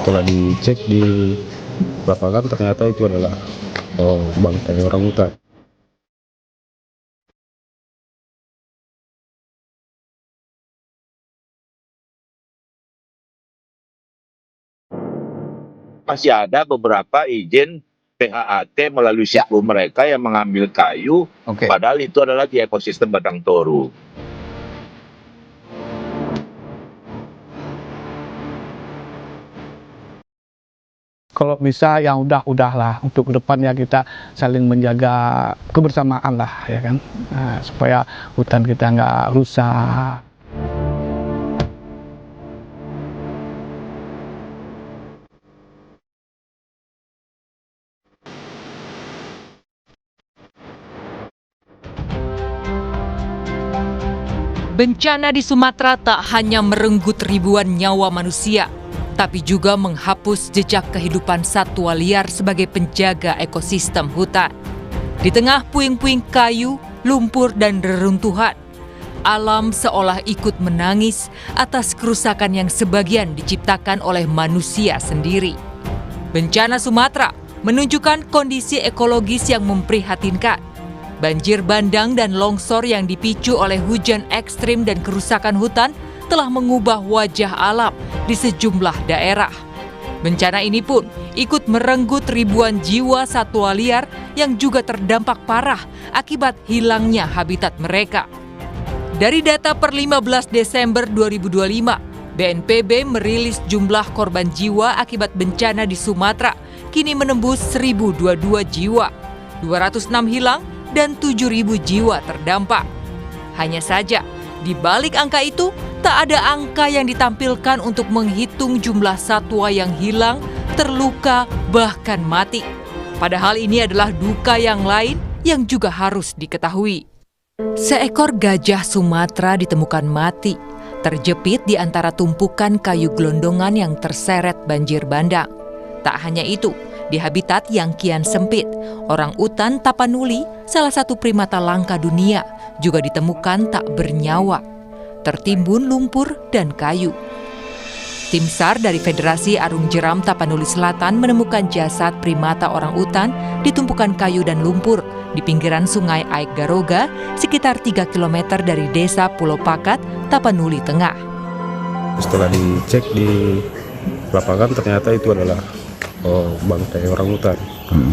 Setelah dicek di lapangan ternyata itu adalah bangkai orangutan. Masih ada beberapa izin PHAT melalui siku mereka yang mengambil kayu, padahal itu adalah di ekosistem Batang Toru. Kalau bisa yang udahlah untuk kedepannya kita saling menjaga kebersamaan lah ya kan, supaya hutan kita nggak rusak. Bencana di Sumatera tak hanya merenggut ribuan nyawa manusia, tapi juga menghapus jejak kehidupan satwa liar sebagai penjaga ekosistem hutan. Di tengah puing-puing kayu, lumpur, dan reruntuhan, alam seolah ikut menangis atas kerusakan yang sebagian diciptakan oleh manusia sendiri. Bencana Sumatera menunjukkan kondisi ekologis yang memprihatinkan. Banjir bandang dan longsor yang dipicu oleh hujan ekstrim dan kerusakan hutan telah mengubah wajah alam di sejumlah daerah. Bencana ini pun ikut merenggut ribuan jiwa satwa liar yang juga terdampak parah akibat hilangnya habitat mereka. Dari data per 15 Desember 2025, BNPB merilis jumlah korban jiwa akibat bencana di Sumatera kini menembus 1.022 jiwa, 206 hilang, dan 7.000 jiwa terdampak. Hanya saja, di balik angka itu, tak ada angka yang ditampilkan untuk menghitung jumlah satwa yang hilang, terluka, bahkan mati. Padahal ini adalah duka yang lain yang juga harus diketahui. Seekor gajah Sumatera ditemukan mati, terjepit di antara tumpukan kayu gelondongan yang terseret banjir bandang. Tak hanya itu, di habitat yang kian sempit, orangutan tapanuli, salah satu primata langka dunia, juga ditemukan tak bernyawa, tertimbun lumpur dan kayu. Tim SAR dari Federasi Arung Jeram Tapanuli Selatan menemukan jasad primata orangutan di tumpukan kayu dan lumpur di pinggiran Sungai Aik Garoga, sekitar 3 km dari Desa Pulau Pakat, Tapanuli Tengah. Setelah dicek di lapangan ternyata itu adalah bangkai orangutan.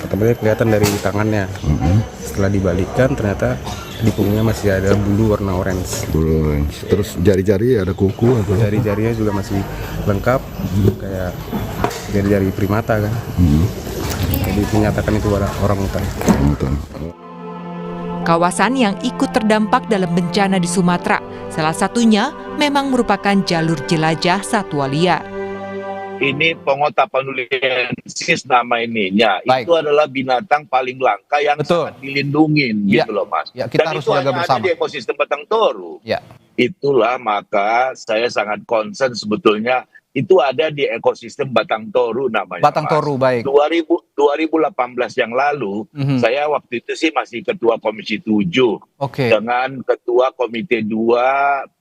Pertamanya kelihatan dari tangannya. Setelah dibalikkan ternyata di punggungnya masih ada bulu warna orange. Terus jari-jari ada kuku atau? Jari-jarinya juga masih lengkap, kayak jari-jari primata kan. Jadi dinyatakan itu orangutan. Kawasan yang ikut terdampak dalam bencana di Sumatera, salah satunya memang merupakan jalur jelajah satwa liar. Ini Pongo tapanuliensis nama ininya. Itu adalah binatang paling langka yang sangat dilindungin gitu loh Mas. Kita Dan harus itu jaga hanya bersama ada di ekosistem Batang Toru. Itulah maka saya sangat concern sebetulnya itu ada di ekosistem Batang Toru namanya. Batang Toru, baik. 2018 yang lalu, saya waktu itu sih masih ketua Komisi 7 dengan ketua Komite 2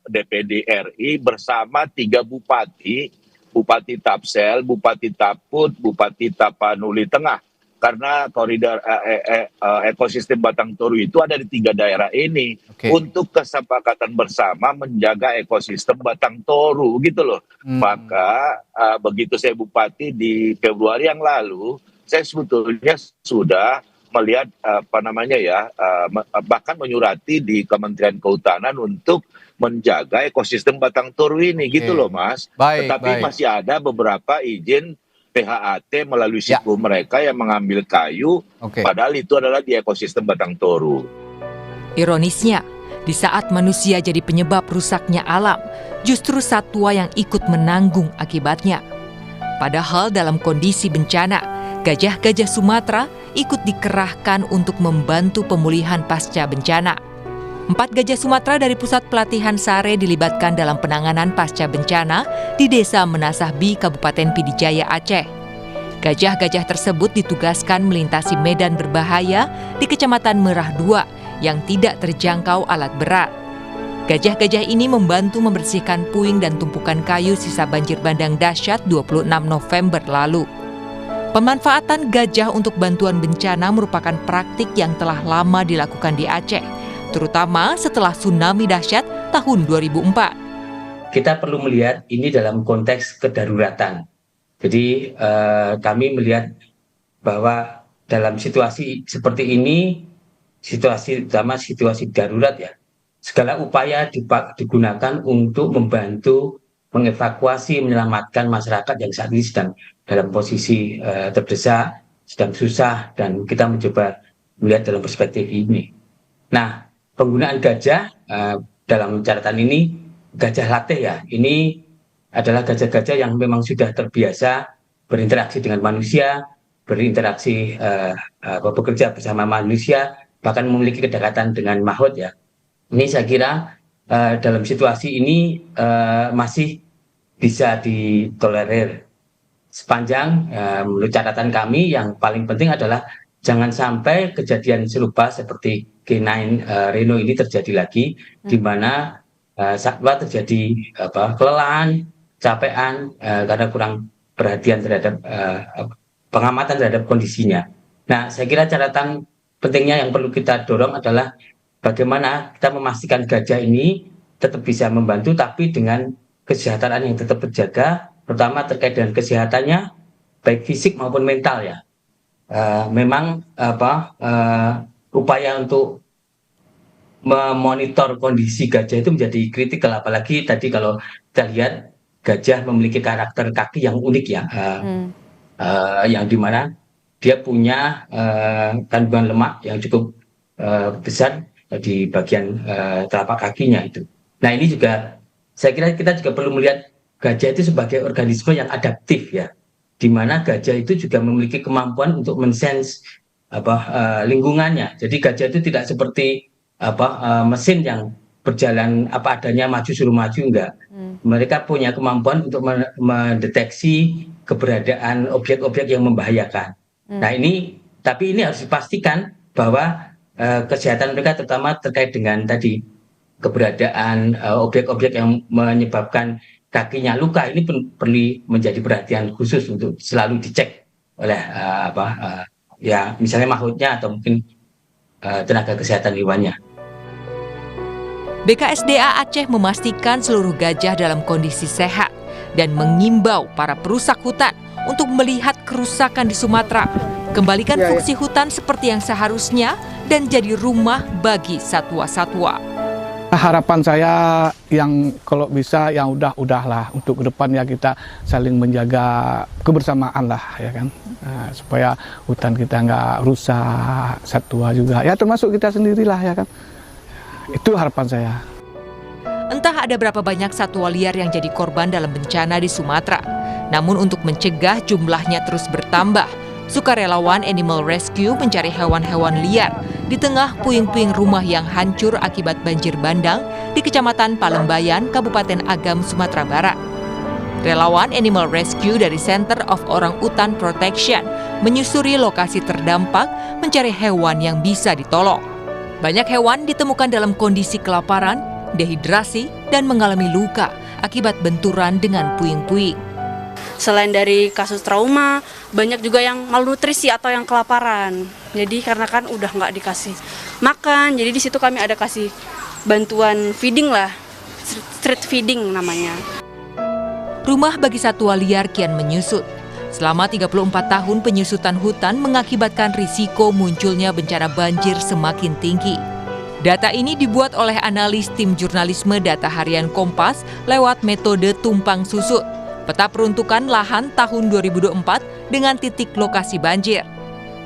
DPD RI bersama 3 bupati, Bupati Tapsel, Bupati Taput, Bupati Tapanuli Tengah. Karena koridor ekosistem Batang Toru itu ada di 3 daerah ini untuk kesepakatan bersama menjaga ekosistem Batang Toru gitu loh. Maka begitu saya bupati di Februari yang lalu, saya sebetulnya sudah melihat bahkan menyurati di Kementerian Kehutanan untuk menjaga ekosistem Batang Toru ini gitu loh Mas. Tetapi masih ada beberapa izin PHAT melalui siku mereka yang mengambil kayu, padahal itu adalah di ekosistem Batang Toru. Ironisnya, di saat manusia jadi penyebab rusaknya alam, justru satwa yang ikut menanggung akibatnya. Padahal dalam kondisi bencana, gajah-gajah Sumatera ikut dikerahkan untuk membantu pemulihan pasca bencana. 4 gajah Sumatera dari Pusat Pelatihan Sare dilibatkan dalam penanganan pasca bencana di Desa Menasahbi, Kabupaten Pidijaya, Aceh. Gajah-gajah tersebut ditugaskan melintasi medan berbahaya di Kecamatan Merah 2 yang tidak terjangkau alat berat. Gajah-gajah ini membantu membersihkan puing dan tumpukan kayu sisa banjir bandang dahsyat 26 November lalu. Pemanfaatan gajah untuk bantuan bencana merupakan praktik yang telah lama dilakukan di Aceh, terutama setelah tsunami dahsyat tahun 2004. Kita perlu melihat ini dalam konteks kedaruratan. Jadi kami melihat bahwa dalam situasi seperti ini, situasi utama situasi darurat ya, segala upaya digunakan untuk membantu mengevakuasi, menyelamatkan masyarakat yang saat ini sedang dalam posisi terdesak, sedang susah, dan kita mencoba melihat dalam perspektif ini. Nah, penggunaan gajah dalam catatan ini, gajah latih ya, ini adalah gajah-gajah yang memang sudah terbiasa berinteraksi dengan manusia, berinteraksi bekerja bersama manusia, bahkan memiliki kedekatan dengan makhluk ya. Ini saya kira dalam situasi ini masih bisa ditolerir. Sepanjang menurut catatan kami yang paling penting adalah jangan sampai kejadian serupa seperti K9 Reno ini terjadi lagi, di mana satwa terjadi kelelahan, capean karena kurang perhatian terhadap pengamatan terhadap kondisinya. Nah, saya kira catatan pentingnya yang perlu kita dorong adalah bagaimana kita memastikan gajah ini tetap bisa membantu, tapi dengan kesejahteraan yang tetap terjaga, terutama terkait dengan kesehatannya, baik fisik maupun mental ya. Memang upaya untuk memonitor kondisi gajah itu menjadi kritikal, apalagi tadi kalau kita lihat gajah memiliki karakter kaki yang unik ya, yang dimana dia punya kandungan lemak yang cukup besar di bagian telapak kakinya itu. Nah, ini juga saya kira kita juga perlu melihat gajah itu sebagai organisme yang adaptif ya, di mana gajah itu juga memiliki kemampuan untuk mensense lingkungannya. Jadi gajah itu tidak seperti mesin yang berjalan apa adanya, maju suruh maju, enggak. Mereka punya kemampuan untuk mendeteksi keberadaan objek-objek yang membahayakan. Nah, tapi ini harus dipastikan bahwa kesehatan mereka terutama terkait dengan tadi keberadaan objek-objek yang menyebabkan kakinya luka, ini perlu menjadi perhatian khusus untuk selalu dicek oleh ya misalnya makhluknya atau mungkin tenaga kesehatan hewannya. BKSDA Aceh memastikan seluruh gajah dalam kondisi sehat dan mengimbau para perusak hutan untuk melihat kerusakan di Sumatera, kembalikan fungsi hutan seperti yang seharusnya dan jadi rumah bagi satwa-satwa. Harapan saya yang kalau bisa yang udahlah untuk kedepannya kita saling menjaga kebersamaan lah ya kan, supaya hutan kita nggak rusak, satwa juga ya termasuk kita sendirilah ya kan, itu harapan saya. Entah ada berapa banyak satwa liar yang jadi korban dalam bencana di Sumatera, namun untuk mencegah jumlahnya terus bertambah, sukarelawan Animal Rescue mencari hewan-hewan liar di tengah puing-puing rumah yang hancur akibat banjir bandang di Kecamatan Palembayan, Kabupaten Agam, Sumatera Barat. Relawan Animal Rescue dari Center of Orang Utan Protection menyusuri lokasi terdampak mencari hewan yang bisa ditolong. Banyak hewan ditemukan dalam kondisi kelaparan, dehidrasi, dan mengalami luka akibat benturan dengan puing-puing. Selain dari kasus trauma, banyak juga yang malnutrisi atau yang kelaparan. Jadi karena kan udah nggak dikasih makan, jadi di situ kami ada kasih bantuan feeding lah, street feeding namanya. Rumah bagi satwa liar kian menyusut. Selama 34 tahun penyusutan hutan mengakibatkan risiko munculnya bencana banjir semakin tinggi. Data ini dibuat oleh analis tim jurnalisme Data Harian Kompas lewat metode tumpang susut, peta peruntukan lahan tahun 2024 dengan titik lokasi banjir,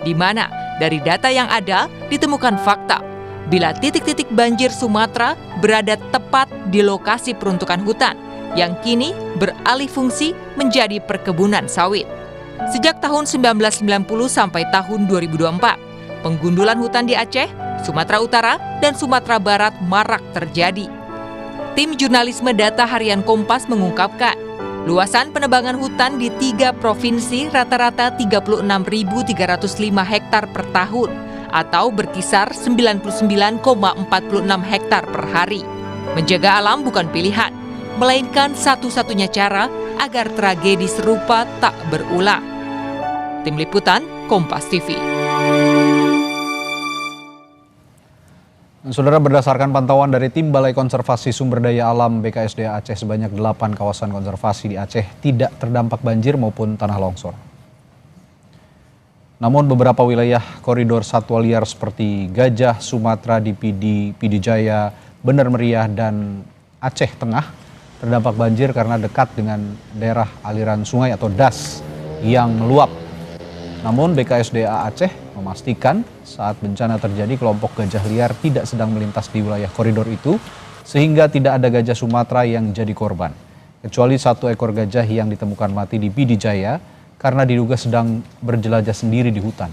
di mana dari data yang ada ditemukan fakta bila titik-titik banjir Sumatera berada tepat di lokasi peruntukan hutan yang kini beralih fungsi menjadi perkebunan sawit. Sejak tahun 1990 sampai tahun 2024, penggundulan hutan di Aceh, Sumatera Utara, dan Sumatera Barat marak terjadi. Tim jurnalisme Data Harian Kompas mengungkapkan, luasan penebangan hutan di 3 provinsi rata-rata 36.305 hektar per tahun atau berkisar 99,46 hektar per hari. Menjaga alam bukan pilihan, melainkan satu-satunya cara agar tragedi serupa tak berulang. Tim Liputan, Kompas TV. Saudara, berdasarkan pantauan dari Tim Balai Konservasi Sumber Daya Alam BKSDA Aceh, sebanyak 8 kawasan konservasi di Aceh tidak terdampak banjir maupun tanah longsor. Namun beberapa wilayah koridor satwa liar seperti gajah Sumatera di Pidi Jaya, Bener Meriah, dan Aceh Tengah terdampak banjir karena dekat dengan daerah aliran sungai atau das yang meluap. Namun BKSDA Aceh memastikan saat bencana terjadi kelompok gajah liar tidak sedang melintas di wilayah koridor itu sehingga tidak ada gajah Sumatera yang jadi korban. Kecuali 1 ekor gajah yang ditemukan mati di Pidi Jaya karena diduga sedang berjelajah sendiri di hutan.